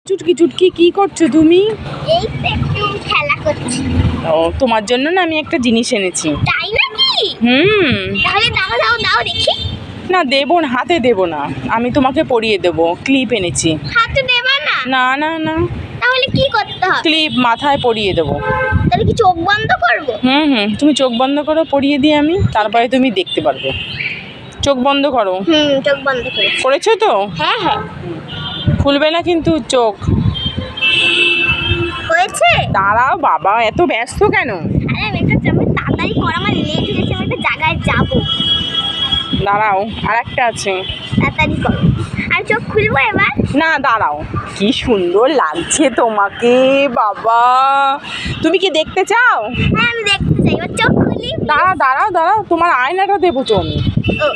চুটকি চুটকি কি করছো তুমি? এই তো একটু খেলা করছি। ও, তোমার জন্য না আমি একটা জিনিস এনেছি। তাই নাকি? তাহলে দাও দাও দাও দেখি। না, দেবো না, হাতে দেবো না, আমি তোমাকে পরিয়ে দেবো। ক্লিপ এনেছি। হাতে দেবা না? না না না, তাহলে কি করতে হবে? ক্লিপ মাথায় পরিয়ে দেবো। তাহলে কি চোখ বন্ধ করবো? তুমি চোখ বন্ধ করো, পরিয়ে দিই আমি, তারপরে তুমি দেখতে পারবে। চোখ বন্ধ করো। চোখ বন্ধ করে। করেছো তো? হ্যাঁ হ্যাঁ খুলবে না কিন্তু চোখ। হয়েছে। দাঁড়াও বাবা, এত ব্যস্ত কেন? আরে আমি তাড়াতাড়ি কর, আমার লেট হয়ে গেছে, আমি একটা জায়গায় যাবো। দাঁড়াও, আর একটা আছে। তাড়াতাড়ি করো। আর চোখ খুলবো এবার? না, দাঁড়াও। কি সুন্দর লাগছে তোমাকে বাবা, তুমি কি দেখতে চাও? হ্যাঁ আমি দেখতে চাই, এবার চোখ খুলি। দাঁড়াও, তোমার আয়নাটা দেবো তো আমি। ও,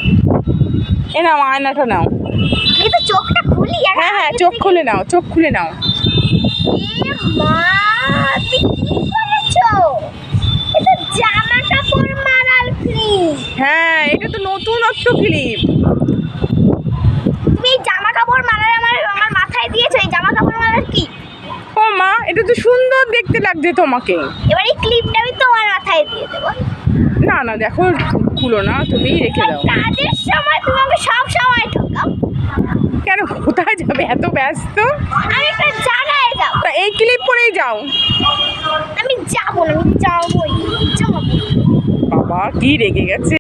এ নাও, আয়নাটা নাও। আমি তো চোখটা খুলি। হ্যাঁ, চোখ খুলে নাও, চোখ খুলে নাও। এ মা, তুমি কি করেছো? এটা জামা কাপড় মারার ক্লিপ। হ্যাঁ, এটা তো নতুনত্ব ক্লিপ। তুমি এই জামা কাপড় মারার আমার মাথায় দিয়েছো, এই জামা কাপড় মারার কি? ও মা, এটা তো সুন্দর দেখতে লাগছে তোমাকে। এবার এই ক্লিপটা আমি তোমার মাথায় দিয়ে দেবো। না দেখো, খুলো না, তুমি রেখে দাও। কাজের সময় তুমি আমাকে সব সময় ঠকাও। কেন, কোথায় যাবে এত ব্যস্ত? আমি একটা জায়গায় যাবো। তা এই ক্লিপ পরেই যাও। আমি যাবো না, আমি যাবোই। বাবা কি রেগে গেছে।